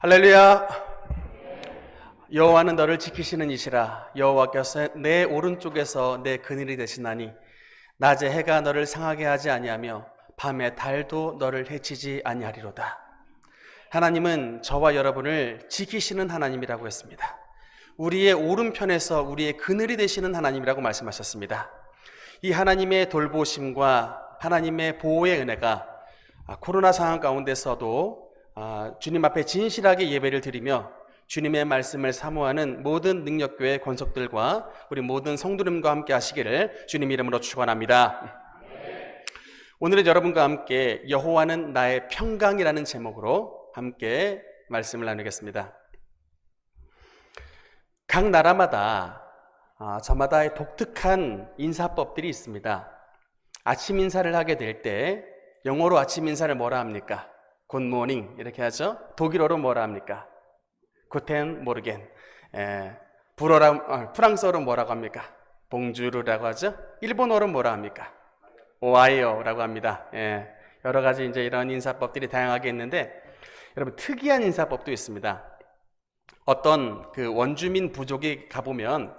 할렐루야. 여호와는 너를 지키시는 이시라. 여호와께서 내 오른쪽에서 내 그늘이 되시나니 낮에 해가 너를 상하게 하지 아니하며 밤에 달도 너를 해치지 아니하리로다. 하나님은 저와 여러분을 지키시는 하나님이라고 했습니다. 우리의 오른편에서 우리의 그늘이 되시는 하나님이라고 말씀하셨습니다. 이 하나님의 돌보심과 하나님의 보호의 은혜가 코로나 상황 가운데서도 주님 앞에 진실하게 예배를 드리며 주님의 말씀을 사모하는 모든 능력교회 권속들과 우리 모든 성도님과 함께 하시기를 주님 이름으로 축원합니다. 오늘은 여러분과 함께 여호와는 나의 평강이라는 제목으로 함께 말씀을 나누겠습니다. 각 나라마다 저마다의 독특한 인사법들이 있습니다. 아침 인사를 하게 될 때 영어로 아침 인사를 뭐라 합니까? 굿모닝 이렇게 하죠. 독일어로 뭐라 합니까? 구텐 모르겐. 프랑스어로 뭐라고 합니까? 봉주르라고 하죠. 일본어로 뭐라 합니까? 오하이오라고 합니다. 여러 가지 이제 이런 인사법들이 다양하게 있는데 여러분 특이한 인사법도 있습니다. 어떤 그 원주민 부족이 가보면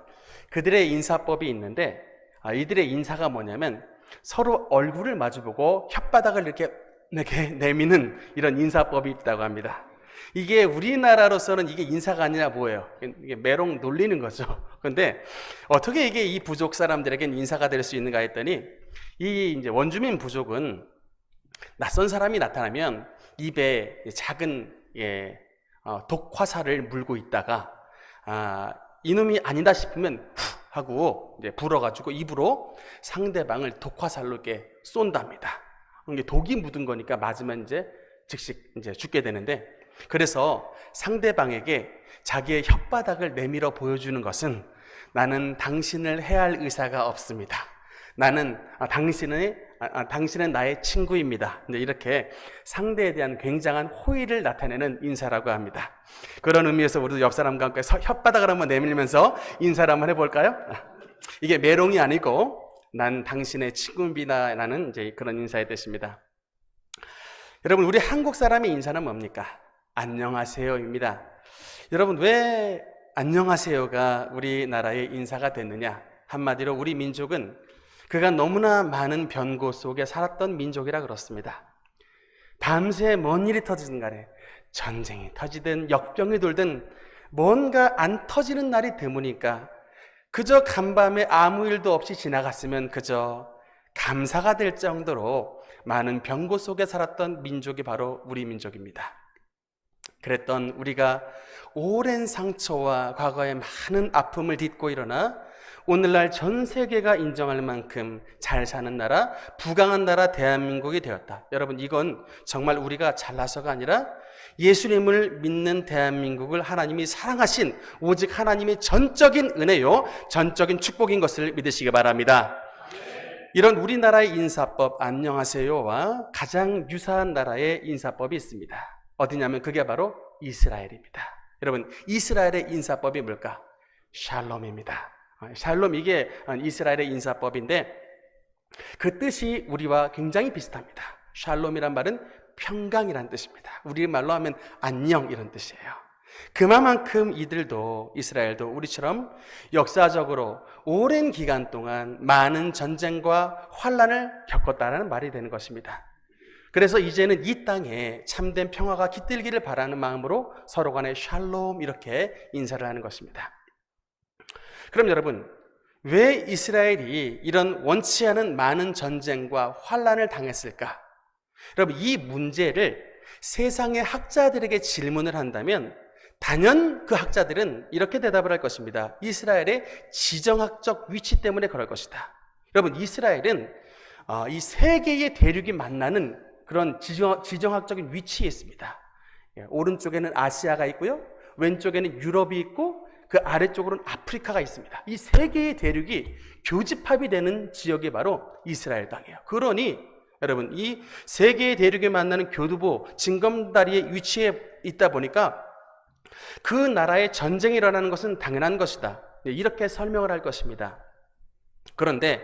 그들의 인사법이 있는데 이들의 인사가 뭐냐면 서로 얼굴을 마주보고 혓바닥을 이렇게 내미는 이런 인사법이 있다고 합니다. 이게 우리나라로서는 이게 인사가 아니라 뭐예요? 이게 메롱 놀리는 거죠. 그런데 어떻게 이게 이 부족 사람들에게는 인사가 될 수 있는가 했더니 이 이제 원주민 부족은 낯선 사람이 나타나면 입에 작은 독화살을 물고 있다가 이놈이 아니다 싶으면 후 하고 이제 불어가지고 입으로 상대방을 독화살로 이렇게 쏜답니다. 이게 독이 묻은 거니까 맞으면 이제 즉시 이제 죽게 되는데, 그래서 상대방에게 자기의 혓바닥을 내밀어 보여주는 것은 나는 당신을 해할 의사가 없습니다. 나는 당신은 나의 친구입니다. 이렇게 상대에 대한 굉장한 호의를 나타내는 인사라고 합니다. 그런 의미에서 우리도 옆 사람과 함께 혓바닥을 한번 내밀면서 인사를 한번 해볼까요? 이게 메롱이 아니고 난 당신의 친구입니다라는 이제 그런 인사의 뜻입니다. 여러분, 우리 한국 사람의 인사는 뭡니까? 안녕하세요입니다. 여러분, 왜 안녕하세요가 우리나라의 인사가 됐느냐? 한마디로 우리 민족은 그가 너무나 많은 변고 속에 살았던 민족이라 그렇습니다. 밤새 뭔 일이 터지든 간에 전쟁이 터지든 역병이 돌든 뭔가 안 터지는 날이 드무니까 그저 간밤에 아무 일도 없이 지나갔으면 그저 감사가 될 정도로 많은 병고 속에 살았던 민족이 바로 우리 민족입니다. 그랬던 우리가 오랜 상처와 과거의 많은 아픔을 딛고 일어나 오늘날 전 세계가 인정할 만큼 잘 사는 나라, 부강한 나라 대한민국이 되었다. 여러분, 이건 정말 우리가 잘나서가 아니라 예수님을 믿는 대한민국을 하나님이 사랑하신 오직 하나님의 전적인 은혜요, 전적인 축복인 것을 믿으시기 바랍니다. 이런 우리나라의 인사법 안녕하세요와 가장 유사한 나라의 인사법이 있습니다. 어디냐면 그게 바로 이스라엘입니다. 여러분, 이스라엘의 인사법이 뭘까? 샬롬입니다. 샬롬, 이게 이스라엘의 인사법인데 그 뜻이 우리와 굉장히 비슷합니다. 샬롬이란 말은 평강이란 뜻입니다. 우리말로 하면 안녕 이런 뜻이에요. 그만큼 이들도, 이스라엘도 우리처럼 역사적으로 오랜 기간 동안 많은 전쟁과 환란을 겪었다는 말이 되는 것입니다. 그래서 이제는 이 땅에 참된 평화가 깃들기를 바라는 마음으로 서로 간에 샬롬 이렇게 인사를 하는 것입니다. 그럼 여러분, 왜 이스라엘이 이런 원치 않은 많은 전쟁과 환란을 당했을까? 여러분, 이 문제를 세상의 학자들에게 질문을 한다면 단연 그 학자들은 이렇게 대답을 할 것입니다. 이스라엘의 지정학적 위치 때문에 그럴 것이다. 여러분, 이스라엘은 이 세 개의 대륙이 만나는 그런 지정학적인 위치에 있습니다. 오른쪽에는 아시아가 있고요, 왼쪽에는 유럽이 있고 그 아래쪽으로는 아프리카가 있습니다. 이 세 개의 대륙이 교집합이 되는 지역이 바로 이스라엘 땅이에요. 그러니 여러분, 이 세 개의 대륙이 만나는 교두보 징검다리의 위치에 있다 보니까 그 나라에 전쟁이 일어나는 것은 당연한 것이다. 이렇게 설명을 할 것입니다. 그런데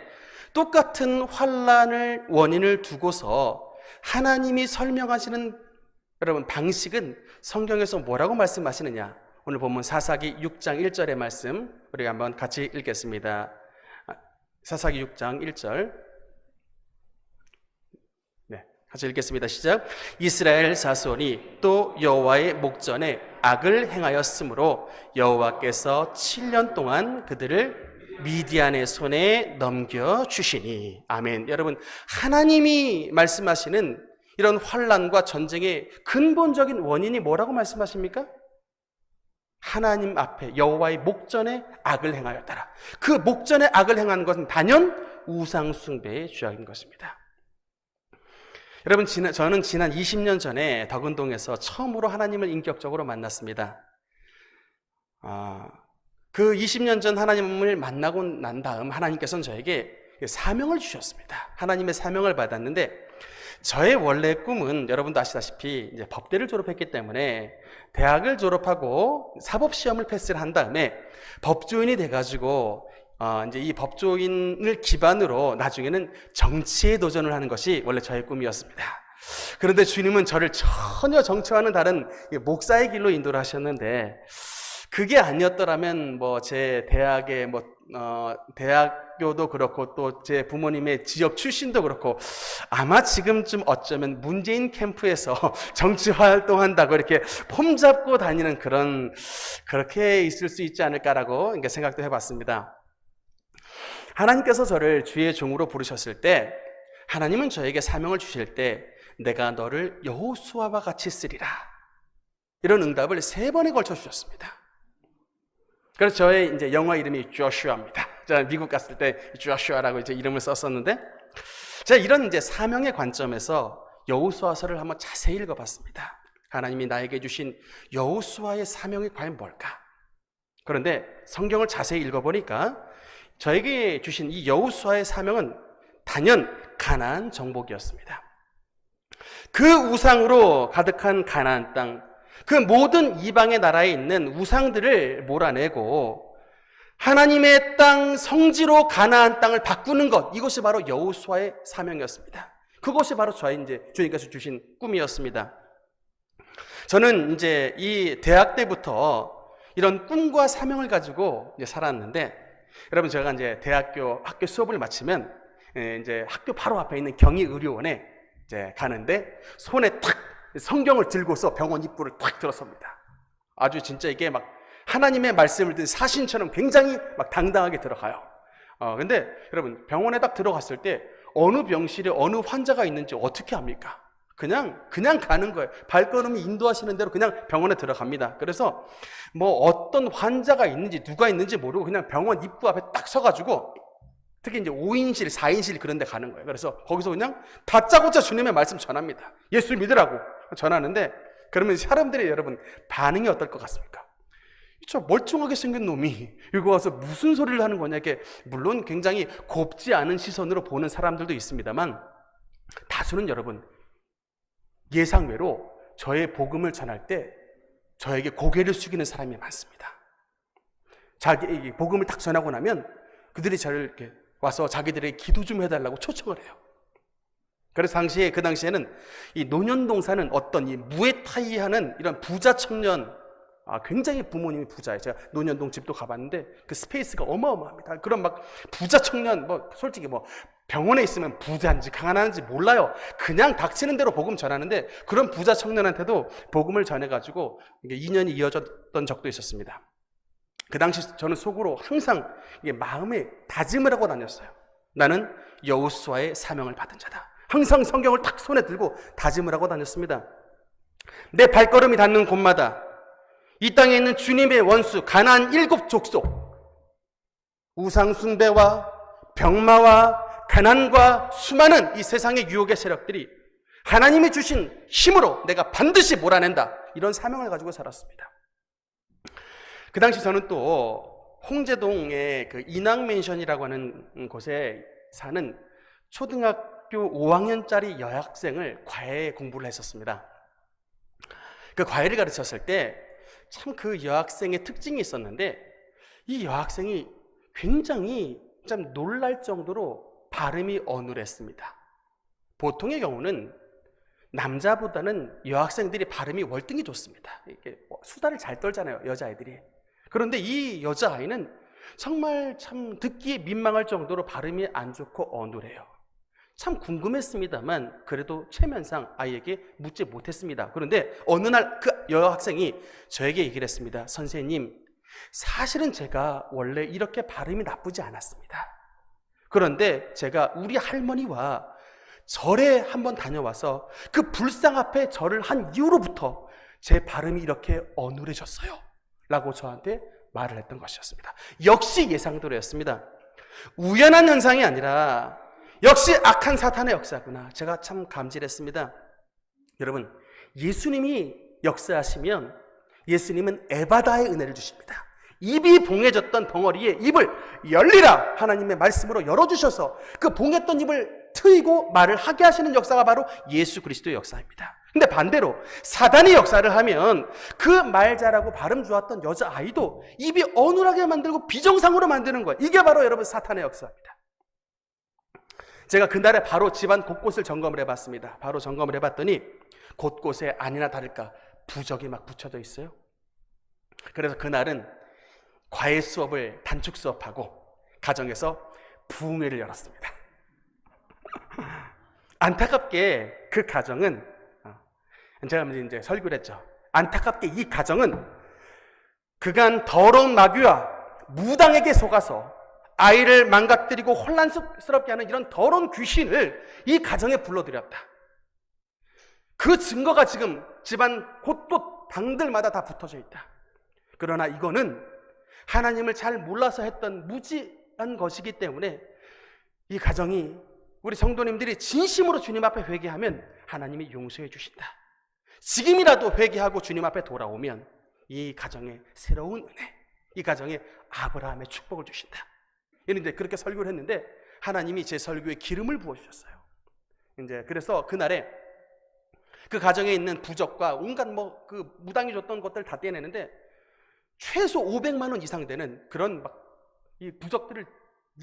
똑같은 환란을 원인을 두고서 하나님이 설명하시는 여러분, 방식은 성경에서 뭐라고 말씀하시느냐? 오늘 본문 사사기 6장 1절의 말씀 우리가 한번 같이 읽겠습니다. 사사기 6장 1절. 네, 같이 읽겠습니다. 시작. 이스라엘 자손이 또 여호와의 목전에 악을 행하였으므로 여호와께서 7년 동안 그들을 미디안의 손에 넘겨주시니. 아멘. 여러분, 하나님이 말씀하시는 이런 환난과 전쟁의 근본적인 원인이 뭐라고 말씀하십니까? 하나님 앞에 여호와의 목전에 악을 행하였더라. 그 목전에 악을 행하는 것은 단연 우상 숭배의 죄악인 것입니다. 여러분, 저는 지난 20년 전에 덕은동에서 처음으로 하나님을 인격적으로 만났습니다. 그 20년 전 하나님을 만나고 난 다음 하나님께서는 저에게 사명을 주셨습니다. 하나님의 사명을 받았는데, 저의 원래 꿈은 여러분도 아시다시피 이제 법대를 졸업했기 때문에 대학을 졸업하고 사법시험을 패스를 한 다음에 법조인이 돼가지고 이제 이 법조인을 기반으로 나중에는 정치에 도전을 하는 것이 원래 저의 꿈이었습니다. 그런데 주님은 저를 전혀 정치와는 다른 목사의 길로 인도를 하셨는데, 그게 아니었더라면 제 대학의 대학교도 그렇고 또 제 부모님의 지역 출신도 그렇고 아마 지금쯤 어쩌면 문재인 캠프에서 정치 활동한다고 이렇게 폼 잡고 다니는 그렇게 있을 수 있지 않을까라고 생각도 해봤습니다. 하나님께서 저를 주의 종으로 부르셨을 때, 하나님은 저에게 사명을 주실 때 내가 너를 여호수아와 같이 쓰리라, 이런 응답을 3번에 걸쳐 주셨습니다. 그래서 저의 이제 영어 이름이 조슈아입니다. 제가 미국 갔을 때 조슈아라고 이제 이름을 썼었는데, 제가 이런 이제 사명의 관점에서 여호수아서를 한번 자세히 읽어봤습니다. 하나님이 나에게 주신 여호수아의 사명이 과연 뭘까? 그런데 성경을 자세히 읽어보니까 저에게 주신 이 여호수아의 사명은 단연 가나안 정복이었습니다. 그 우상으로 가득한 가나안 땅, 그 모든 이방의 나라에 있는 우상들을 몰아내고 하나님의 땅, 성지로 가나안 땅을 바꾸는 것, 이것이 바로 여호수아의 사명이었습니다. 그것이 바로 저의 이제 주님께서 주신 꿈이었습니다. 저는 이제 이 대학 때부터 이런 꿈과 사명을 가지고 이제 살았는데, 여러분, 제가 이제 학교 수업을 마치면 이제 학교 바로 앞에 있는 경희의료원에 이제 가는데, 손에 탁 성경을 들고서 병원 입구를 탁 들어섭니다. 아주 진짜 이게 막 하나님의 말씀을 든 사신처럼 굉장히 막 당당하게 들어가요. 근데 여러분, 병원에 딱 들어갔을 때 어느 병실에 어느 환자가 있는지 어떻게 합니까? 그냥 가는 거예요. 발걸음이 인도하시는 대로 그냥 병원에 들어갑니다. 그래서 어떤 환자가 있는지 누가 있는지 모르고 그냥 병원 입구 앞에 딱 서가지고, 특히 이제 5인실, 4인실 그런 데 가는 거예요. 그래서 거기서 그냥 다짜고짜 주님의 말씀 전합니다. 예수 믿으라고 전하는데, 그러면 사람들이 여러분 반응이 어떨 것 같습니까? 저 멀쩡하게 생긴 놈이 이거 와서 무슨 소리를 하는 거냐, 이게 물론 굉장히 곱지 않은 시선으로 보는 사람들도 있습니다만, 다수는 여러분 예상외로 저의 복음을 전할 때 저에게 고개를 숙이는 사람이 많습니다. 자기 복음을 딱 전하고 나면 그들이 저를 이렇게 와서 자기들에게 기도 좀 해달라고 초청을 해요. 그래서 그 당시에는 이 논현동사는 어떤 이 무에타이 하는 이런 부자 청년, 굉장히 부모님이 부자예요. 제가 논현동 집도 가봤는데 그 스페이스가 어마어마합니다. 그런 막 부자 청년, 솔직히 병원에 있으면 부자인지 가난한지 몰라요. 그냥 닥치는 대로 복음 전하는데, 그런 부자 청년한테도 복음을 전해가지고 인연이 이어졌던 적도 있었습니다. 그 당시 저는 속으로 항상 마음에 다짐을 하고 다녔어요. 나는 여호수아의 사명을 받은 자다. 항상 성경을 탁 손에 들고 다짐을 하고 다녔습니다. 내 발걸음이 닿는 곳마다 이 땅에 있는 주님의 원수 가나안 7 족속, 우상 숭배와 병마와 가난과 수많은 이 세상의 유혹의 세력들이 하나님이 주신 힘으로 내가 반드시 몰아낸다, 이런 사명을 가지고 살았습니다. 그 당시 저는 또 홍제동의 그 인왕맨션이라고 하는 곳에 사는 초등학교 5학년짜리 여학생을 과외 공부를 했었습니다. 그 과외를 가르쳤을 때 참 그 여학생의 특징이 있었는데, 이 여학생이 굉장히 좀 놀랄 정도로 발음이 어눌했습니다. 보통의 경우는 남자보다는 여학생들이 발음이 월등히 좋습니다. 이게 수다를 잘 떨잖아요, 여자아이들이. 그런데 이 여자아이는 정말 참 듣기에 민망할 정도로 발음이 안 좋고 어눌해요. 참 궁금했습니다만 그래도 체면상 아이에게 묻지 못했습니다. 그런데 어느 날 그 여학생이 저에게 얘기를 했습니다. 선생님, 사실은 제가 원래 이렇게 발음이 나쁘지 않았습니다. 그런데 제가 우리 할머니와 절에 한번 다녀와서 그 불상 앞에 절을 한 이후로부터 제 발음이 이렇게 어눌해졌어요 라고 저한테 말을 했던 것이었습니다. 역시 예상대로였습니다. 우연한 현상이 아니라 역시 악한 사탄의 역사구나. 제가 참 감질했습니다. 여러분, 예수님이 역사하시면 예수님은 에바다의 은혜를 주십니다. 입이 봉해졌던 덩어리에 입을 열리라 하나님의 말씀으로 열어주셔서 그 봉했던 입을 트이고 말을 하게 하시는 역사가 바로 예수 그리스도의 역사입니다. 근데 반대로 사단의 역사를 하면 그 말 잘하고 발음 좋았던 여자아이도 입이 어눌하게 만들고 비정상으로 만드는 거예요. 이게 바로 여러분 사탄의 역사입니다. 제가 그날에 바로 집안 곳곳을 점검을 해봤습니다. 바로 점검을 해봤더니 곳곳에 아니나 다를까 부적이 막 붙여져 있어요. 그래서 그날은 과외 수업을 단축 수업하고 가정에서 부흥회를 열었습니다. 안타깝게 그 가정은, 제가 이제 설교를 했죠. 안타깝게 이 가정은 그간 더러운 마귀와 무당에게 속아서 아이를 망가뜨리고 혼란스럽게 하는 이런 더러운 귀신을 이 가정에 불러들였다. 그 증거가 지금 집안 곳곳 방들마다 다 붙어져 있다. 그러나 이거는 하나님을 잘 몰라서 했던 무지한 것이기 때문에 이 가정이, 우리 성도님들이 진심으로 주님 앞에 회개하면 하나님이 용서해 주신다. 지금이라도 회개하고 주님 앞에 돌아오면 이 가정에 새로운 은혜, 이 가정에 아브라함의 축복을 주신다. 이런데 그렇게 설교를 했는데 하나님이 제 설교에 기름을 부어주셨어요. 이제 그래서 그날에 그 가정에 있는 부적과 온갖 그 무당이 줬던 것들 다 떼내는데 최소 500만 원 이상 되는 그런 이 부적들을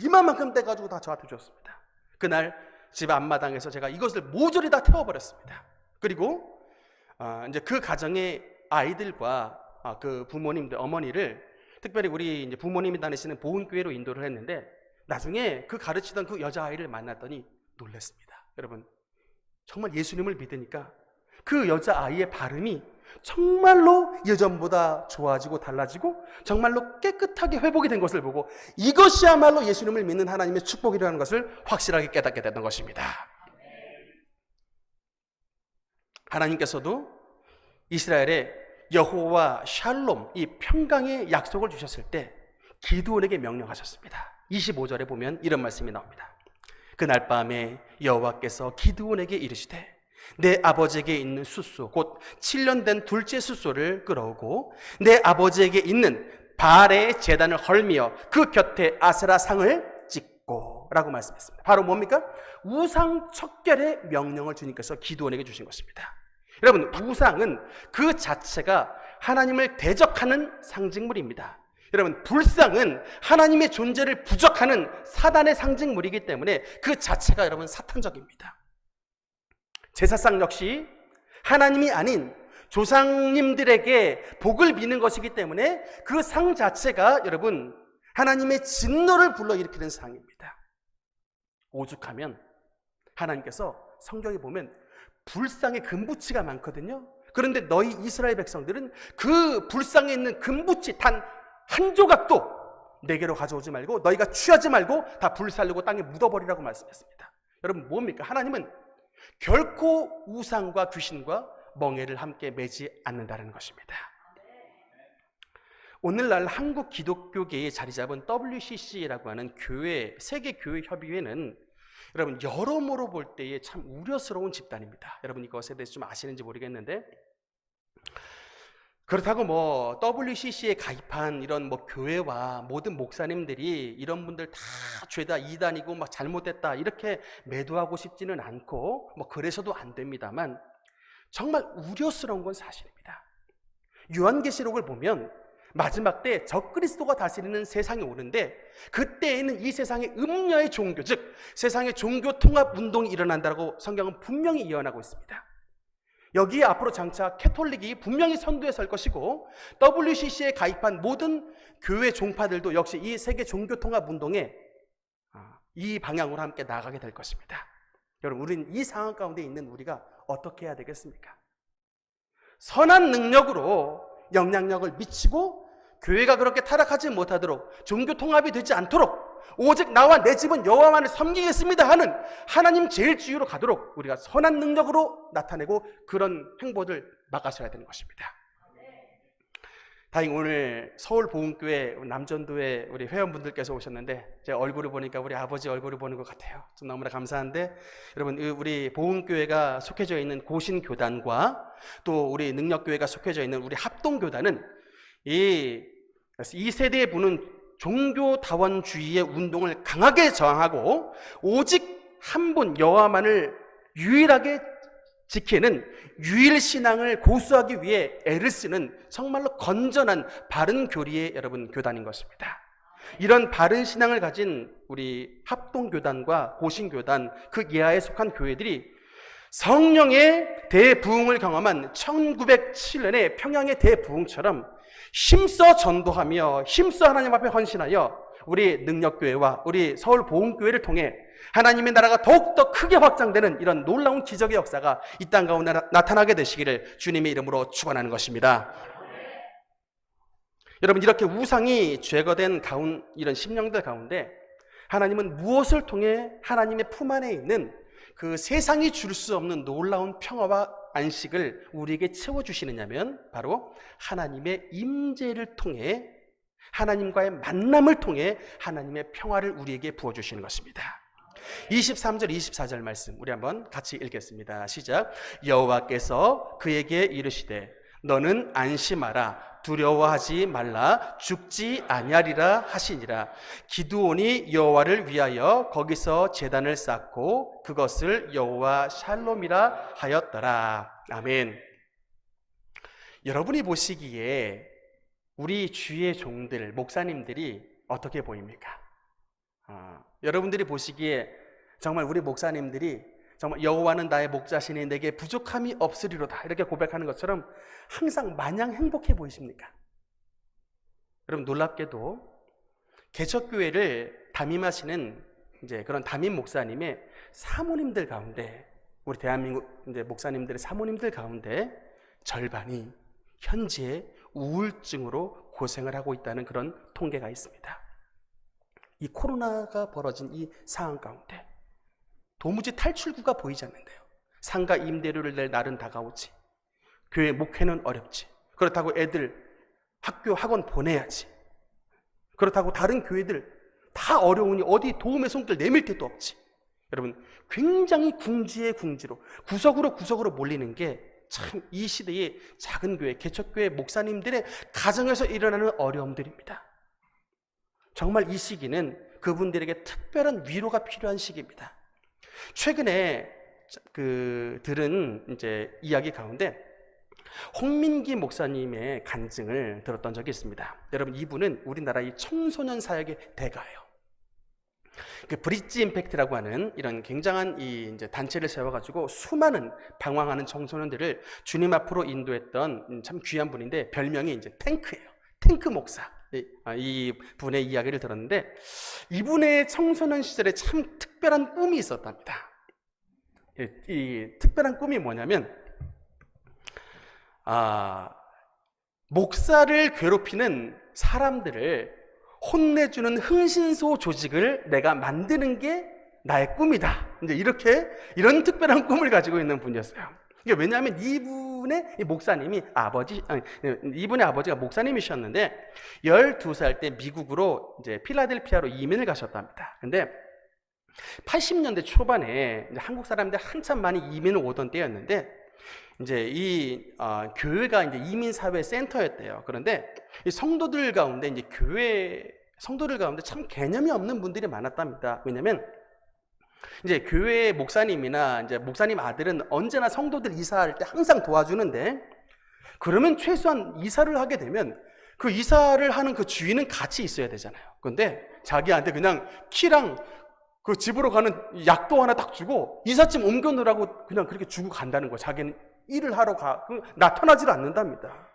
이만큼 떼가지고 다 저한테 줬습니다. 그날 집 앞마당에서 제가 이것을 모조리 다 태워버렸습니다. 그리고 이제 그 가정의 아이들과 그 부모님들, 어머니를 특별히 우리 이제 부모님이 다니시는 보훈교회로 인도를 했는데 나중에 그 가르치던 그 여자아이를 만났더니 놀랐습니다. 여러분, 정말 예수님을 믿으니까 그 여자아이의 발음이 정말로 예전보다 좋아지고 달라지고 정말로 깨끗하게 회복이 된 것을 보고 이것이야말로 예수님을 믿는 하나님의 축복이라는 것을 확실하게 깨닫게 됐던 것입니다. 하나님께서도 이스라엘에 여호와 샬롬, 이 평강의 약속을 주셨을 때 기드온에게 명령하셨습니다. 25절에 보면 이런 말씀이 나옵니다. 그날 밤에 여호와께서 기드온에게 이르시되 내 아버지에게 있는 숫소 곧 7년 된 둘째 숫소를 끌어오고 내 아버지에게 있는 바알의 제단을 헐미어 그 곁에 아세라 상을 찍고 라고 말씀했습니다. 바로 뭡니까? 우상 척결의 명령을 주님께서 기드온에게 주신 것입니다. 여러분, 우상은 그 자체가 하나님을 대적하는 상징물입니다. 여러분, 불상은 하나님의 존재를 부적하는 사단의 상징물이기 때문에 그 자체가 여러분 사탄적입니다. 제사상 역시 하나님이 아닌 조상님들에게 복을 비는 것이기 때문에 그 상 자체가 여러분 하나님의 진노를 불러일으키는 상입니다. 오죽하면 하나님께서 성경에 보면 불상에 금붙이가 많거든요. 그런데 너희 이스라엘 백성들은 그 불상에 있는 금붙이 단 한 조각도 내게로 가져오지 말고 너희가 취하지 말고 다 불살르고 땅에 묻어버리라고 말씀했습니다. 여러분, 뭡니까? 하나님은 결코 우상과 귀신과 멍에를 함께 매지 않는다는 것입니다. 오늘날 한국 기독교계에 자리 잡은 WCC라고 하는 교회, 세계교회협의회는 여러분 여러모로 볼 때에 참 우려스러운 집단입니다. 여러분 이것에 대해서 좀 아시는지 모르겠는데, 그렇다고 WCC에 가입한 이런 교회와 모든 목사님들이 이런 분들 다 죄다 이단이고 잘못됐다 이렇게 매도하고 싶지는 않고 그래서도 안 됩니다만 정말 우려스러운 건 사실입니다. 요한계시록을 보면 마지막 때 적그리스도가 다스리는 세상이 오는데 그때에는 이 세상의 음녀의 종교, 즉 세상의 종교 통합 운동이 일어난다고 성경은 분명히 예언하고 있습니다. 여기에 앞으로 장차 캐톨릭이 분명히 선두에 설 것이고 WCC에 가입한 모든 교회 종파들도 역시 이 세계 종교통합운동에 이 방향으로 함께 나아가게 될 것입니다. 여러분, 우리는 이 상황 가운데 있는 우리가 어떻게 해야 되겠습니까? 선한 능력으로 영향력을 미치고 교회가 그렇게 타락하지 못하도록 종교통합이 되지 않도록 오직 나와 내 집은 여호와만을 섬기겠습니다 하는 하나님 제일주의로 가도록 우리가 선한 능력으로 나타내고 그런 행보를 막아서야 되는 것입니다. 다행히 오늘 서울보훈교회 남전도에 우리 회원분들께서 오셨는데 제 얼굴을 보니까 우리 아버지 얼굴을 보는 것 같아요. 좀 너무나 감사한데, 여러분, 우리 보훈교회가 속해져 있는 고신교단과 또 우리 능력교회가 속해져 있는 우리 합동교단은 이 세대에 부는 종교다원주의의 운동을 강하게 저항하고 오직 한 분 여호와만을 유일하게 지키는 유일신앙을 고수하기 위해 애를 쓰는 정말로 건전한 바른 교리의 여러분 교단인 것입니다. 이런 바른 신앙을 가진 우리 합동교단과 고신교단 그 예하에 속한 교회들이 성령의 대부흥을 경험한 1907년의 평양의 대부흥처럼 힘써 전도하며 힘써 하나님 앞에 헌신하여 우리 능력교회와 우리 서울보훈교회를 통해 하나님의 나라가 더욱더 크게 확장되는 이런 놀라운 기적의 역사가 이 땅 가운데 나타나게 되시기를 주님의 이름으로 축원하는 것입니다. 여러분, 이렇게 우상이 제거된 이런 심령들 가운데 하나님은 무엇을 통해 하나님의 품 안에 있는 그 세상이 줄 수 없는 놀라운 평화와 안식을 우리에게 채워주시느냐면 바로 하나님의 임재를 통해, 하나님과의 만남을 통해 하나님의 평화를 우리에게 부어주시는 것입니다. 23절 24절 말씀 우리 한번 같이 읽겠습니다. 시작. 여호와께서 그에게 이르시되 너는 안심하라, 두려워하지 말라, 죽지 아니하리라 하시니라. 기드온이 여호와를 위하여 거기서 제단을 쌓고 그것을 여호와 샬롬이라 하였더라. 아멘. 여러분이 보시기에 우리 주의 종들, 목사님들이 어떻게 보입니까? 여러분들이 보시기에 정말 우리 목사님들이 정말 여호와는 나의 목자시니 내게 부족함이 없으리로다 이렇게 고백하는 것처럼 항상 마냥 행복해 보이십니까? 여러분, 놀랍게도 개척교회를 담임하시는 이제 그런 담임 목사님의 사모님들 가운데, 우리 대한민국 이제 목사님들의 사모님들 가운데 절반이 현재 우울증으로 고생을 하고 있다는 그런 통계가 있습니다. 이 코로나가 벌어진 이 상황 가운데 도무지 탈출구가 보이지 않는데요. 상가 임대료를 낼 날은 다가오지, 교회 목회는 어렵지, 그렇다고 애들 학교 학원 보내야지, 그렇다고 다른 교회들 다 어려우니 어디 도움의 손길 내밀 데도 없지. 여러분, 굉장히 궁지에 궁지로 구석으로 몰리는 게 참 이 시대의 작은 교회, 개척교회 목사님들의 가정에서 일어나는 어려움들입니다. 정말 이 시기는 그분들에게 특별한 위로가 필요한 시기입니다. 최근에 들은 이제 이야기 가운데 홍민기 목사님의 간증을 들었던 적이 있습니다. 여러분, 이분은 우리나라 이 청소년 사역의 대가예요. 그 브릿지 임팩트라고 하는 이런 굉장한 이제 단체를 세워가지고 수많은 방황하는 청소년들을 주님 앞으로 인도했던 참 귀한 분인데 별명이 이제 탱크예요. 탱크 목사. 이 분의 이야기를 들었는데 이분의 청소년 시절에 참 특별한 꿈이 있었답니다. 이 특별한 꿈이 뭐냐면 목사를 괴롭히는 사람들을 혼내주는 흥신소 조직을 내가 만드는 게 나의 꿈이다. 이제 이런 특별한 꿈을 가지고 있는 분이었어요. 이게 왜냐하면 이분의 아버지가 목사님이셨는데 12살 때 미국으로 이제 필라델피아로 이민을 가셨답니다. 근데 80년대 초반에 이제 한국 사람들 한참 많이 이민을 오던 때였는데 이제 이 교회가 이제 이민 사회 센터였대요. 그런데 이 성도들 가운데 참 개념이 없는 분들이 많았답니다. 왜냐면 이제 교회 목사님이나 이제 목사님 아들은 언제나 성도들 이사할 때 항상 도와주는데, 그러면 최소한 이사를 하게 되면 그 이사를 하는 그 주인은 같이 있어야 되잖아요. 그런데 자기한테 그냥 키랑 그 집으로 가는 약도 하나 딱 주고 이삿짐 옮겨 놓으라고 그냥 그렇게 주고 간다는 거예요. 자기는 일을 하러 나타나질 않는답니다.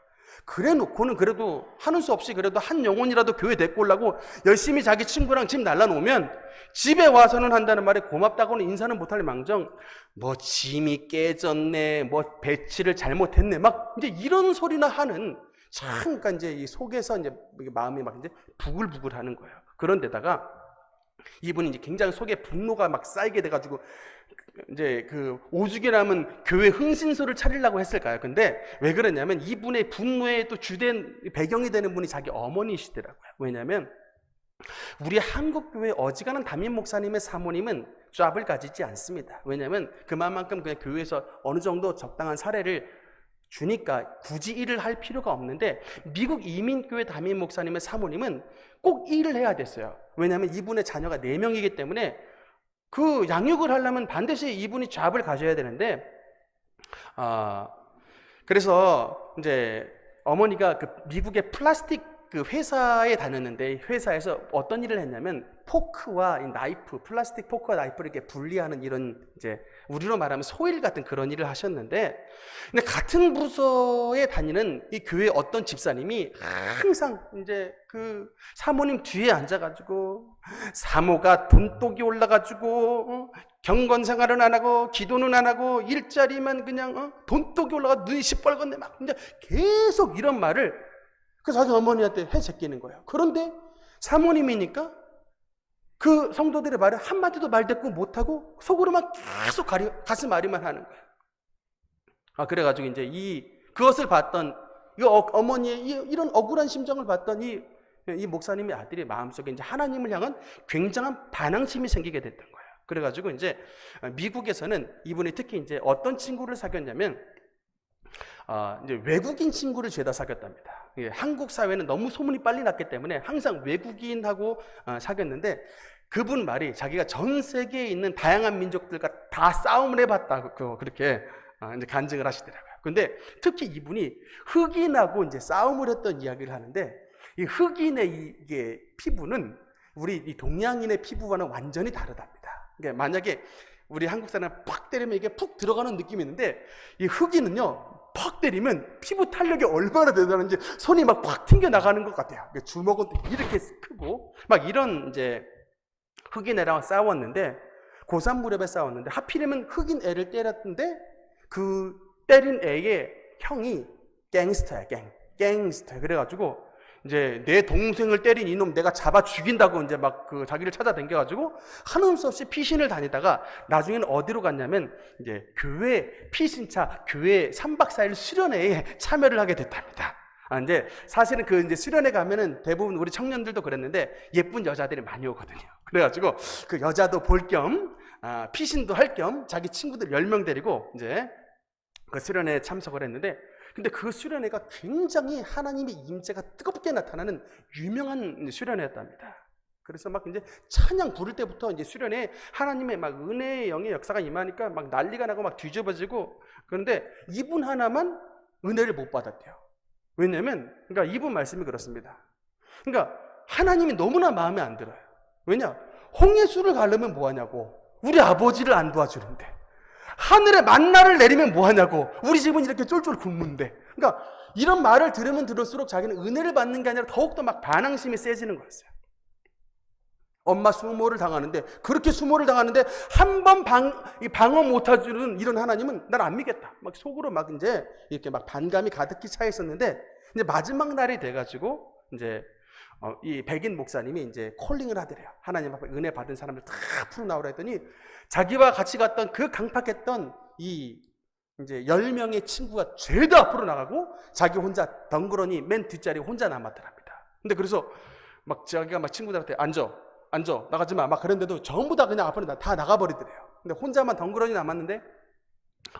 그래 놓고는 그래도 하는 수 없이 그래도 한 영혼이라도 교회 데리고 오려고 열심히 자기 친구랑 집 날라놓으면 집에 와서는 한다는 말에 고맙다고는 인사는 못할 망정 뭐 짐이 깨졌네, 뭐 배치를 잘못했네, 막 이제 이런 소리나 하는 참, 그러니까 이제 이 속에서 이제 마음이 막 이제 부글부글 하는 거예요. 그런데다가 이분이 이제 굉장히 속에 분노가 막 쌓이게 돼가지고 이제 그 오죽이라면 교회 흥신소를 차리려고 했을까요? 근데 왜 그러냐면 이분의 분노의 또 주된 배경이 되는 분이 자기 어머니시더라고요. 왜냐하면 우리 한국교회 어지간한 담임 목사님의 사모님은 잡을 가지지 않습니다. 왜냐하면 그만큼 그냥 교회에서 어느 정도 적당한 사례를 주니까 굳이 일을 할 필요가 없는데 미국 이민교회 담임 목사님의 사모님은 꼭 일을 해야 됐어요. 왜냐하면 이분의 자녀가 4명이기 때문에 그 양육을 하려면 반드시 이분이 잡을 가져야 되는데 그래서 이제 어머니가 그 미국의 플라스틱 그 회사에 다녔는데 회사에서 어떤 일을 했냐면 포크와 이 나이프, 플라스틱 포크와 나이프를 이렇게 분리하는 이런 이제 우리로 말하면 소일 같은 그런 일을 하셨는데 근데 같은 부서에 다니는 이 교회 어떤 집사님이 항상 이제 그 사모님 뒤에 앉아가지고 사모가 돈독이 올라가지고 경건 생활은 안 하고 기도는 안 하고 일자리만 그냥 돈독이 올라가 눈이 시뻘건데 막 이제 계속 이런 말을 그 자기 어머니한테 해제끼는 거예요. 그런데 사모님이니까 그 성도들의 말을 한마디도 말대꾸 못하고 속으로만 계속 가슴 아리만 하는 거예요. 그래가지고 이제 그것을 봤던 이 어머니의 이런 억울한 심정을 봤던 이 목사님의 아들이 마음속에 이제 하나님을 향한 굉장한 반항심이 생기게 됐던 거예요. 그래가지고 이제 미국에서는 이분이 특히 이제 어떤 친구를 사귀었냐면 이제 외국인 친구를 죄다 사귀었답니다. 한국 사회는 너무 소문이 빨리 났기 때문에 항상 외국인하고 사귀었는데 그분 말이 자기가 전 세계에 있는 다양한 민족들과 다 싸움을 해봤다고 그렇게 이제 간증을 하시더라고요. 근데 특히 이분이 흑인하고 이제 싸움을 했던 이야기를 하는데 이 흑인의 이게 피부는 우리 이 동양인의 피부와는 완전히 다르답니다. 그러니까 만약에 우리 한국 사람 팍 때리면 이게 푹 들어가는 느낌이 있는데 이 흑인은요 팍 때리면 피부 탄력이 얼마나 대단한지 손이 막 팍 튕겨 나가는 것 같아요. 주먹은 이렇게 크고 막 이런 이제 흑인 애랑 싸웠는데 고3 무렵에 싸웠는데 하필이면 흑인 애를 때렸는데 그 때린 애의 형이 갱스터야, 갱스터. 그래가지고 이제 내 동생을 때린 이놈 내가 잡아 죽인다고 이제 막 그 자기를 찾아다녀가지고 하는 수 없이 피신을 다니다가 나중에는 어디로 갔냐면 이제 교회 피신차 교회 3박 4일 수련회에 참여를 하게 됐답니다. 근데 사실은 그 이제 수련회 가면은 대부분 우리 청년들도 그랬는데 예쁜 여자들이 많이 오거든요. 그래가지고 그 여자도 볼 겸 피신도 할 겸 자기 친구들 10명 데리고 이제 그 수련회에 참석을 했는데 근데 그 수련회가 굉장히 하나님의 임재가 뜨겁게 나타나는 유명한 수련회였답니다. 그래서 막 이제 찬양 부를 때부터 이제 수련회에 하나님의 막 은혜의 영의 역사가 임하니까 막 난리가 나고 막 뒤집어지고 그런데 이분 하나만 은혜를 못 받았대요. 왜냐면 그러니까 이분 말씀이 그렇습니다. 그러니까 하나님이 너무나 마음에 안 들어요. 왜냐? 홍해수를 가르면 뭐하냐고. 우리 아버지를 안 도와주는데. 하늘에 만나를 내리면 뭐하냐고. 우리 집은 이렇게 쫄쫄 굶는데. 그러니까 이런 말을 들으면 들을수록 자기는 은혜를 받는 게 아니라 더욱더 막 반항심이 세지는 거였어요. 엄마 수모를 당하는데 그렇게 수모를 당하는데 한 번 방어 못해주는 이런 하나님은 난 안 믿겠다. 막 속으로 막 이제 이렇게 막 반감이 가득히 차 있었는데 이제 마지막 날이 돼가지고 이제 이 백인 목사님이 이제 콜링을 하더래요. 하나님 앞에 은혜 받은 사람들 다 앞으로 나오라 했더니 자기와 같이 갔던 그 강팍했던 이 이제 10명의 친구가 죄다 앞으로 나가고 자기 혼자 덩그러니 맨 뒷자리에 혼자 남았더랍니다. 근데 그래서 막 자기가 막 친구들한테 앉아 나가지 마 막 그랬는데도 전부 다 그냥 앞으로 다 나가버리더래요. 근데 혼자만 덩그러니 남았는데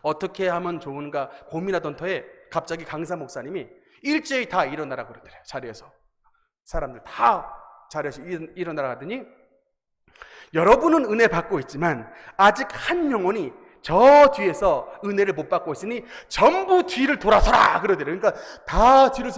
어떻게 하면 좋은가 고민하던 터에 갑자기 강사 목사님이 일제히 다 일어나라 그러더래요. 자리에서 사람들 다 자리에서 일어나라 하더니 여러분은 은혜 받고 있지만 아직 한 영혼이 저 뒤에서 은혜를 못 받고 있으니 전부 뒤를 돌아서라 그러더래요. 그러니까 다 뒤를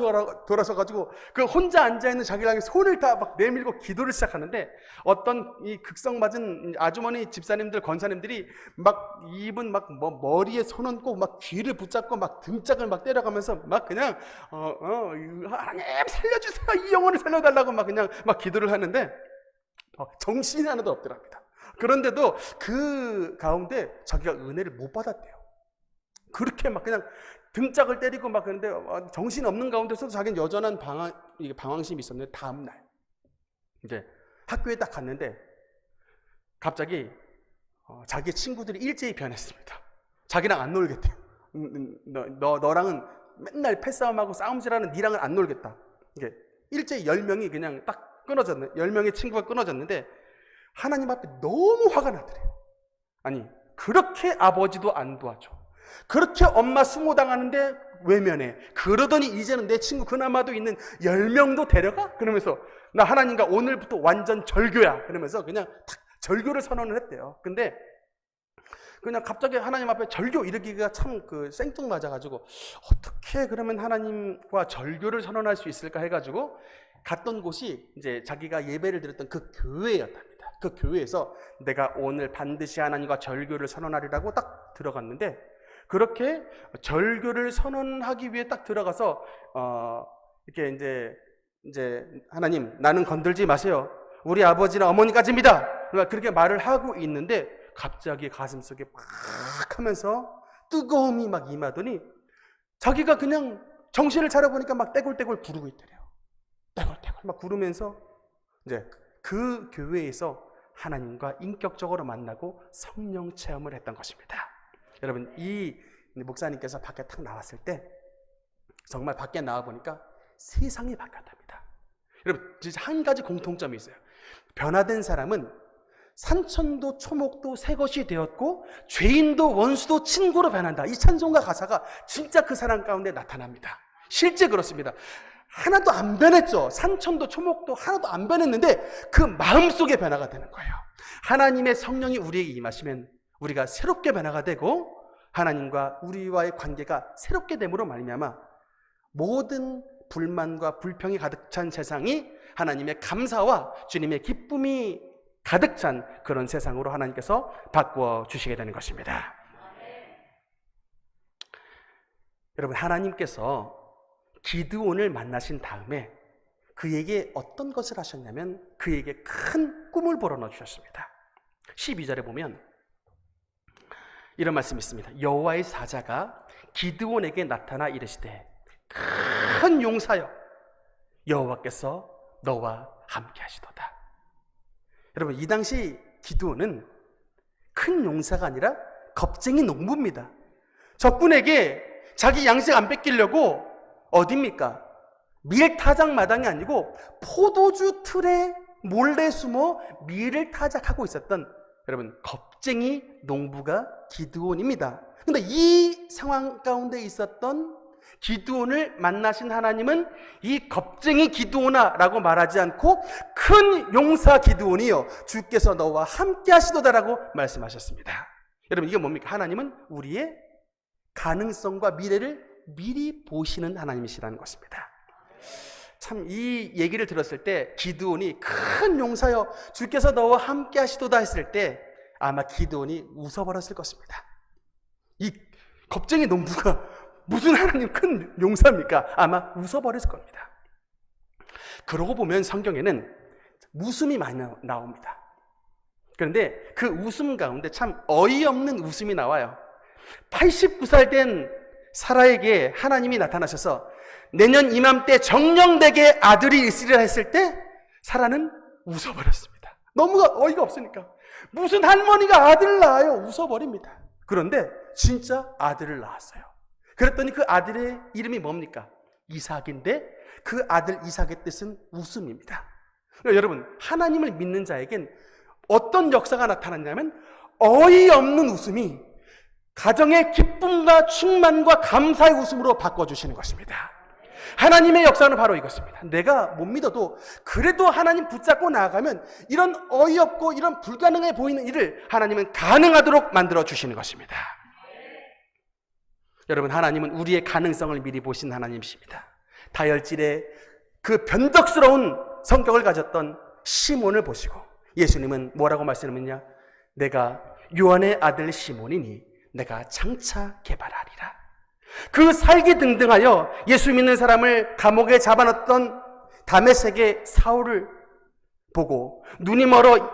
돌아서 가지고 그 혼자 앉아 있는 자기를 향해 손을 다 막 내밀고 기도를 시작하는데, 어떤 이 극성 맞은 아주머니 집사님들, 권사님들이 막 이분 막 뭐 머리에 손 얹고 막 귀를 붙잡고 막 등짝을 막 때려가면서 막 그냥 하나님 살려주세요, 이 영혼을 살려달라고 막 그냥 막 기도를 하는데 정신이 하나도 없더랍니다. 그런데도 그 가운데 자기가 은혜를 못 받았대요. 그렇게 막 그냥 등짝을 때리고 막 그런데 정신 없는 가운데서도 자기는 여전한 방황심이 있었는데, 다음날 이제 학교에 딱 갔는데 갑자기 자기 친구들이 일제히 변했습니다. 자기랑 안 놀겠대요. 너랑은 맨날 패싸움하고 싸움질하는 니랑은 안 놀겠다. 이게 일제히 10명이 그냥 딱 끊어졌네. 10명의 친구가 끊어졌는데 하나님 앞에 너무 화가 나더래요. 아니, 그렇게 아버지도 안 도와줘, 그렇게 엄마 수모당하는데 외면해, 그러더니 이제는 내 친구 그나마도 있는 10명도 데려가? 그러면서 나 하나님과 오늘부터 완전 절교야, 그러면서 그냥 탁 절교를 선언을 했대요. 근데 그냥 갑자기 하나님 앞에 절교 이르기가 참 생뚱맞아가지고 어떻게 그러면 하나님과 절교를 선언할 수 있을까 해가지고 갔던 곳이 이제 자기가 예배를 드렸던 그 교회였답니다. 그 교회에서 내가 오늘 반드시 하나님과 절교를 선언하리라고 딱 들어갔는데, 그렇게 절교를 선언하기 위해 딱 들어가서 이렇게 이제 하나님, 나는 건들지 마세요, 우리 아버지나 어머니까지입니다, 그렇게 말을 하고 있는데 갑자기 가슴속에 팍 하면서 뜨거움이 막 임하더니 자기가 그냥 정신을 차려보니까 막 떼굴떼굴 구르고 있더래요. 떼굴떼굴 막 구르면서 이제 그 교회에서 하나님과 인격적으로 만나고 성령 체험을 했던 것입니다. 여러분, 이 목사님께서 밖에 탁 나왔을 때 정말 밖에 나와 보니까 세상이 바뀌었답니다. 여러분, 진짜 한 가지 공통점이 있어요. 변화된 사람은 산천도 초목도 새 것이 되었고 죄인도 원수도 친구로 변한다. 이 찬송가 가사가 진짜 그 사람 가운데 나타납니다. 실제 그렇습니다. 하나도 안 변했죠. 산천도 초목도 하나도 안 변했는데 그 마음속에 변화가 되는 거예요. 하나님의 성령이 우리에게 임하시면 우리가 새롭게 변화가 되고 하나님과 우리와의 관계가 새롭게 됨으로 말미암아 모든 불만과 불평이 가득 찬 세상이 하나님의 감사와 주님의 기쁨이 가득 찬 그런 세상으로 하나님께서 바꾸어 주시게 되는 것입니다. 여러분, 하나님께서 기드온을 만나신 다음에 그에게 어떤 것을 하셨냐면 그에게 큰 꿈을 불어넣어 주셨습니다. 12절에 보면 이런 말씀이 있습니다. 여호와의 사자가 기드온에게 나타나 이르시되 큰 용사여, 여호와께서 너와 함께 하시도다. 여러분, 이 당시 기드온은 큰 용사가 아니라 겁쟁이 농부입니다. 적군에게 자기 양식 안 뺏기려고 어딥니까? 밀 타작 마당이 아니고 포도주 틀에 몰래 숨어 밀을 타작하고 있었던 여러분 겁쟁이 농부가 기드온입니다. 그런데 이 상황 가운데 있었던 기드온을 만나신 하나님은 이 겁쟁이 기드온아 라고 말하지 않고 큰 용사 기드온이여 주께서 너와 함께 하시도다라고 말씀하셨습니다. 여러분, 이게 뭡니까? 하나님은 우리의 가능성과 미래를 미리 보시는 하나님이시라는 것입니다. 참 이 얘기를 들었을 때 기드온이 큰 용사여 주께서 너와 함께 하시도다 했을 때 아마 기드온이 웃어버렸을 것입니다. 이 겁쟁이 농부가 무슨 하나님 큰 용사입니까? 아마 웃어버렸을 겁니다. 그러고 보면 성경에는 웃음이 많이 나옵니다. 그런데 그 웃음 가운데 참 어이없는 웃음이 나와요. 89살 된 사라에게 하나님이 나타나셔서 내년 이맘때 정령되게 아들이 있으리라 했을 때 사라는 웃어버렸습니다. 너무 어이가 없으니까. 무슨 할머니가 아들을 낳아요? 웃어버립니다. 그런데 진짜 아들을 낳았어요. 그랬더니 그 아들의 이름이 뭡니까? 이삭인데 그 아들 이삭의 뜻은 웃음입니다. 그러니까 여러분, 하나님을 믿는 자에겐 어떤 역사가 나타났냐면 어이없는 웃음이 가정의 기쁨과 충만과 감사의 웃음으로 바꿔주시는 것입니다. 하나님의 역사는 바로 이것입니다. 내가 못 믿어도 그래도 하나님 붙잡고 나아가면 이런 어이없고 이런 불가능해 보이는 일을 하나님은 가능하도록 만들어 주시는 것입니다. 여러분, 하나님은 우리의 가능성을 미리 보신 하나님이십니다. 다혈질의 그 변덕스러운 성격을 가졌던 시몬을 보시고 예수님은 뭐라고 말씀하느냐? 내가 요한의 아들 시몬이니 내가 장차 개발하리라. 그 살기등등하여 예수 믿는 사람을 감옥에 잡아놨던 다메섹의 사울을 보고 눈이 멀어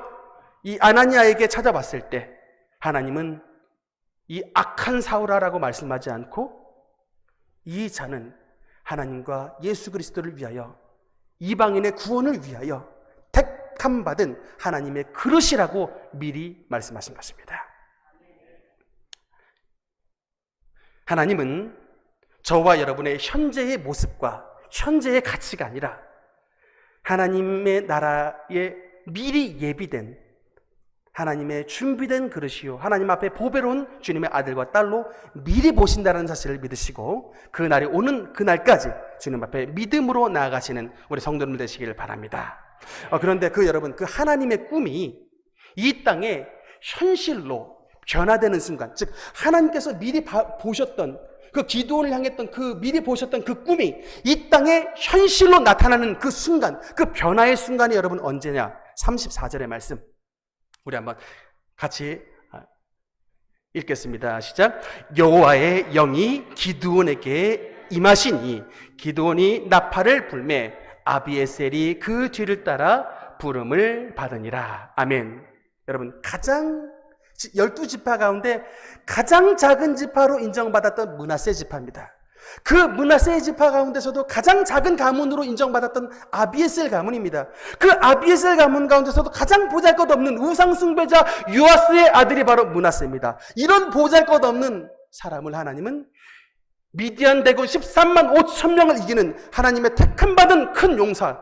이 아나니아에게 찾아왔을 때 하나님은 이 악한 사울아라고 말씀하지 않고 이 자는 하나님과 예수 그리스도를 위하여 이방인의 구원을 위하여 택함 받은 하나님의 그릇이라고 미리 말씀하신 것입니다. 하나님은 저와 여러분의 현재의 모습과 현재의 가치가 아니라 하나님의 나라에 미리 예비된 하나님의 준비된 그릇이요 하나님 앞에 보배로운 주님의 아들과 딸로 미리 보신다는 사실을 믿으시고 그 날이 오는 그날까지 주님 앞에 믿음으로 나아가시는 우리 성도님들 되시기를 바랍니다. 그런데 여러분, 그 하나님의 꿈이 이 땅에 현실로 변화되는 순간, 즉 하나님께서 미리 보셨던 그 기도원을 향했던 그 미리 보셨던 그 꿈이 이 땅에 현실로 나타나는 그 순간, 그 변화의 순간이 여러분 언제냐? 34절의 말씀 우리 한번 같이 읽겠습니다. 시작. 여호와의 영이 기드온에게 임하시니 기드온이 나팔을 불매 아비에셀이 그 뒤를 따라 부름을 받으니라. 아멘. 여러분, 12지파 가운데 가장 작은 지파로 인정받았던 므낫세 지파입니다. 그 므낫세 지파 가운데서도 가장 작은 가문으로 인정받았던 아비에셀 가문입니다. 그 아비에셀 가문 가운데서도 가장 보잘것없는 우상숭배자 요아스의 아들이 바로 므낫세입니다. 이런 보잘것없는 사람을 하나님은 미디안 대군 13만 5천 명을 이기는 하나님의 택함받은 큰 용사,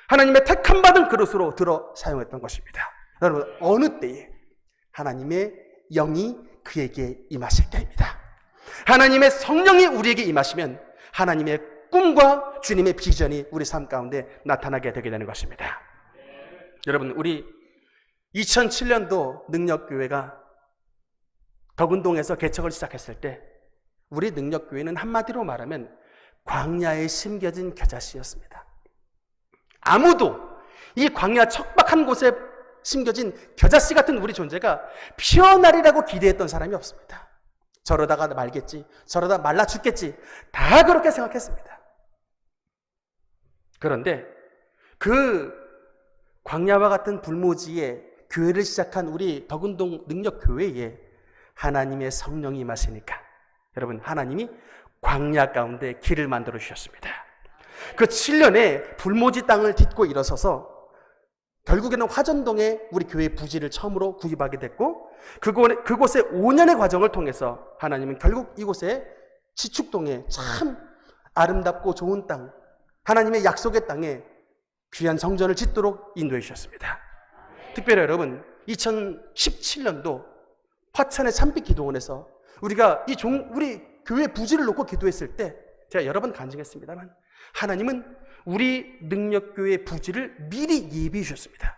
하나님의 택함받은 그릇으로 들어 사용했던 것입니다. 여러분, 어느 때에 하나님의 영이 그에게 임하실 때입니다. 하나님의 성령이 우리에게 임하시면 하나님의 꿈과 주님의 비전이 우리 삶 가운데 나타나게 되게 되는 것입니다. 여러분, 우리 2007년도 능력교회가 덕은동에서 개척을 시작했을 때 우리 능력교회는 한마디로 말하면 광야에 심겨진 겨자씨였습니다. 아무도 이 광야 척박한 곳에 심겨진 겨자씨 같은 우리 존재가 피어나리라고 기대했던 사람이 없습니다. 저러다가 말겠지, 저러다 말라 죽겠지, 다 그렇게 생각했습니다. 그런데 그 광야와 같은 불모지에 교회를 시작한 우리 덕은동 능력교회에 하나님의 성령이 임하시니까 여러분, 하나님이 광야 가운데 길을 만들어 주셨습니다. 그 7년에 불모지 땅을 딛고 일어서서 결국에는 화전동에 우리 교회 부지를 처음으로 구입하게 됐고 그곳에 5년의 과정을 통해서 하나님은 결국 이곳에 지축동에 참 아름답고 좋은 땅, 하나님의 약속의 땅에 귀한 성전을 짓도록 인도해 주셨습니다. 특별히 여러분, 2017년도 화천의 참빛 기도원에서 우리가 우리 교회 부지를 놓고 기도했을 때 제가 여러 번 간증했습니다만 하나님은 우리 능력교회 부지를 미리 예비해 주셨습니다.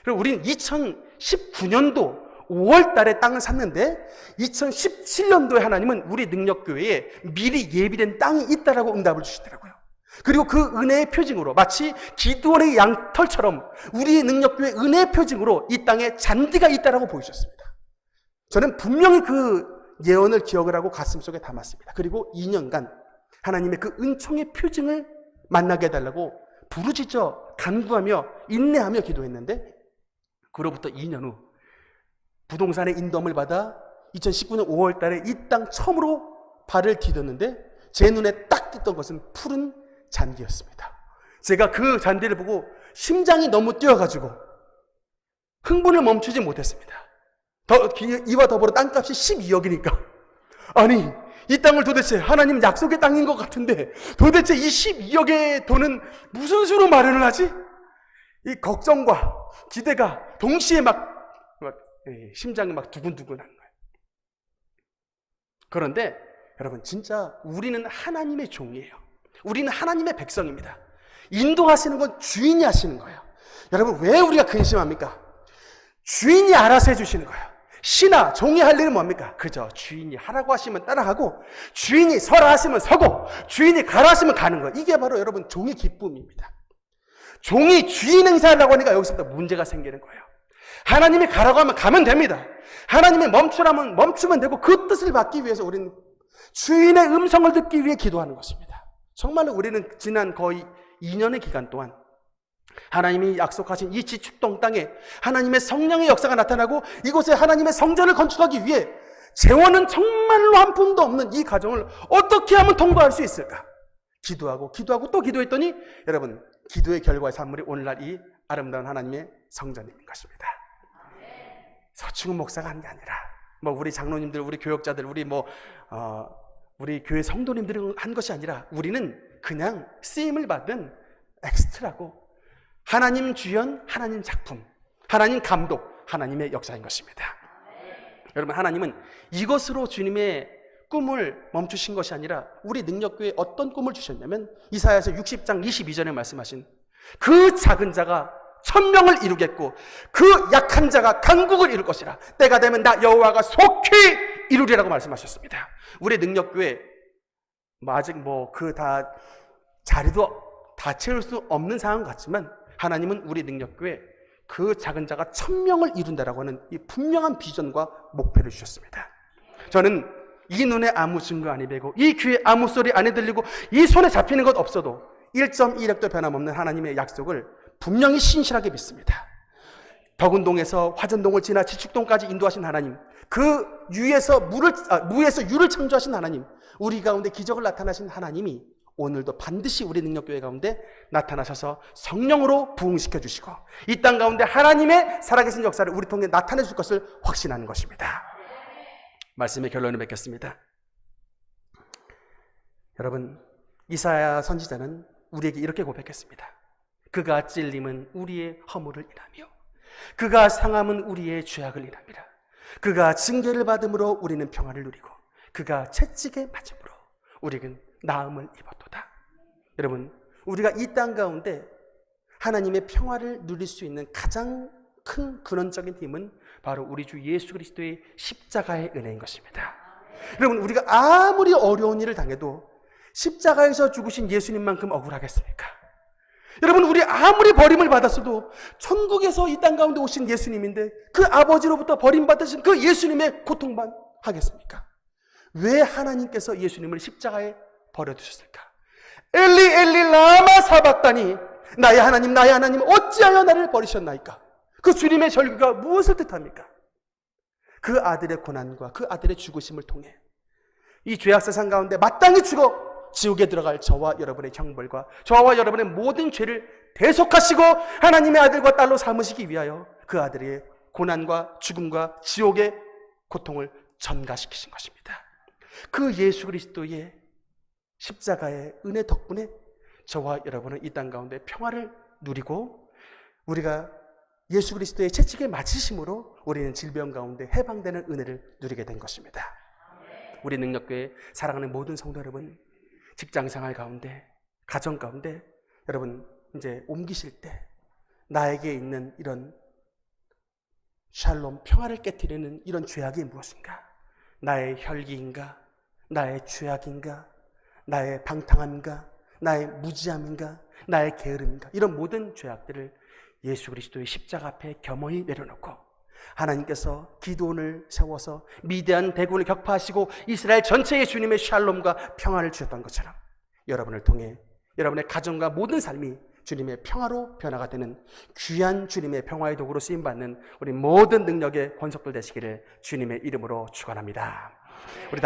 그리고 우리는 2019년도 5월 달에 땅을 샀는데 2017년도에 하나님은 우리 능력교회에 미리 예비된 땅이 있다라고 응답을 주시더라고요. 그리고 그 은혜의 표징으로 마치 기드온의 양털처럼 우리 능력교회 은혜의 표징으로 이 땅에 잔디가 있다라고 보여주셨습니다. 저는 분명히 그 예언을 기억을 하고 가슴속에 담았습니다. 그리고 2년간 하나님의 그 은총의 표징을 만나게 해달라고 부르짖어 간구하며 인내하며 기도했는데 그로부터 2년 후 부동산의 인도함을 받아 2019년 5월 달에 이 땅 처음으로 발을 디뎠는데 제 눈에 딱 띄던 것은 푸른 잔디였습니다. 제가 그 잔디를 보고 심장이 너무 뛰어가지고 흥분을 멈추지 못했습니다. 이와 더불어 땅값이 12억이니까 아니 이 땅을 도대체 하나님 약속의 땅인 것 같은데 도대체 이 12억의 돈은 무슨 수로 마련을 하지? 이 걱정과 기대가 동시에 심장이 막 두근두근한 거예요. 그런데 여러분, 진짜 우리는 하나님의 종이에요. 우리는 하나님의 백성입니다. 인도하시는 건 주인이 하시는 거예요. 여러분, 왜 우리가 근심합니까? 주인이 알아서 해주시는 거예요. 신하, 종이 할 일은 뭡니까? 그저 주인이 하라고 하시면 따라하고, 주인이 서라 하시면 서고, 주인이 가라 하시면 가는 거예요. 이게 바로 여러분 종의 기쁨입니다. 종이 주인 행사하려고 하니까 여기서부터 문제가 생기는 거예요. 하나님이 가라고 하면 가면 됩니다. 하나님이 멈추라면 멈추면 되고, 그 뜻을 받기 위해서 우리는 주인의 음성을 듣기 위해 기도하는 것입니다. 정말로 우리는 지난 거의 2년의 기간 동안 하나님이 약속하신 이 지축동 땅에 하나님의 성령의 역사가 나타나고, 이곳에 하나님의 성전을 건축하기 위해 재원은 정말로 한 푼도 없는 이 가정을 어떻게 하면 통과할 수 있을까? 기도하고 또 기도했더니 여러분, 기도의 결과의 산물이 오늘날 이 아름다운 하나님의 성전인 것입니다. 서충훈 목사가 한 게 아니라, 우리 장로님들, 우리 교역자들, 우리 교회 성도님들이 한 것이 아니라, 우리는 그냥 쓰임을 받은 엑스트라고, 하나님 주연, 하나님 작품, 하나님 감독, 하나님의 역사인 것입니다. 여러분, 하나님은 이것으로 주님의 꿈을 멈추신 것이 아니라 우리 능력교회에 어떤 꿈을 주셨냐면, 이사야서 60장 22절에 말씀하신 그 작은 자가 천명을 이루겠고 그 약한 자가 강국을 이룰 것이라. 때가 되면 나 여호와가 속히 이루리라고 말씀하셨습니다. 우리 능력교회 아직 그 다 자리도 다 채울 수 없는 상황 같지만, 하나님은 우리 능력교회 그 작은 자가 천명을 이룬다라고 하는 이 분명한 비전과 목표를 주셨습니다. 저는 이 눈에 아무 증거 아니 배고, 이 귀에 아무 소리 아니 들리고, 이 손에 잡히는 것 없어도 1.1획도 변함없는 하나님의 약속을 분명히 신실하게 믿습니다. 덕운동에서 화전동을 지나 지축동까지 인도하신 하나님, 그 무에서 유를 창조하신 하나님, 우리 가운데 기적을 나타나신 하나님이 오늘도 반드시 우리 능력교회 가운데 나타나셔서 성령으로 부흥시켜 주시고, 이 땅 가운데 하나님의 살아계신 역사를 우리 통해 나타내 줄 것을 확신하는 것입니다. 말씀의 결론을 맺겠습니다. 여러분, 이사야 선지자는 우리에게 이렇게 고백했습니다. 그가 찔림은 우리의 허물을 인하며 그가 상함은 우리의 죄악을 인함이라. 그가 징계를 받음으로 우리는 평화를 누리고 그가 채찍에 맞음으로 우리는 나음을 입었도다. 여러분, 우리가 이 땅 가운데 하나님의 평화를 누릴 수 있는 가장 큰 근원적인 힘은 바로 우리 주 예수 그리스도의 십자가의 은혜인 것입니다. 여러분, 우리가 아무리 어려운 일을 당해도 십자가에서 죽으신 예수님만큼 억울하겠습니까? 여러분, 우리 아무리 버림을 받았어도 천국에서 이 땅 가운데 오신 예수님인데 그 아버지로부터 버림받으신 그 예수님의 고통만 하겠습니까? 왜 하나님께서 예수님을 십자가에 버려두셨을까? 엘리 엘리 라마 사박다니, 나의 하나님 어찌하여 나를 버리셨나이까? 그 주님의 절규가 무엇을 뜻합니까? 그 아들의 고난과 그 아들의 죽으심을 통해 이 죄악 세상 가운데 마땅히 죽어 지옥에 들어갈 저와 여러분의 형벌과 저와 여러분의 모든 죄를 대속하시고 하나님의 아들과 딸로 삼으시기 위하여 그 아들의 고난과 죽음과 지옥의 고통을 전가시키신 것입니다. 그 예수 그리스도의 십자가의 은혜 덕분에 저와 여러분은 이 땅 가운데 평화를 누리고, 우리가 예수 그리스도의 채찍에 맞으심으로 우리는 질병 가운데 해방되는 은혜를 누리게 된 것입니다. 우리 능력교회 사랑하는 모든 성도 여러분, 직장생활 가운데, 가정 가운데 여러분 이제 옮기실 때 나에게 있는 이런 샬롬, 평화를 깨트리는 이런 죄악이 무엇인가? 나의 혈기인가? 나의 죄악인가? 나의 방탕함인가? 나의 무지함인가? 나의 게으름인가? 이런 모든 죄악들을 예수 그리스도의 십자가 앞에 겸허히 내려놓고 하나님께서 기드온을 세워서 미대한 대군을 격파하시고 이스라엘 전체의 주님의 샬롬과 평화를 주셨던 것처럼 여러분을 통해 여러분의 가정과 모든 삶이 주님의 평화로 변화가 되는 귀한 주님의 평화의 도구로 쓰임받는 우리 모든 능력의 권속들 되시기를 주님의 이름으로 축원합니다. 우리 다음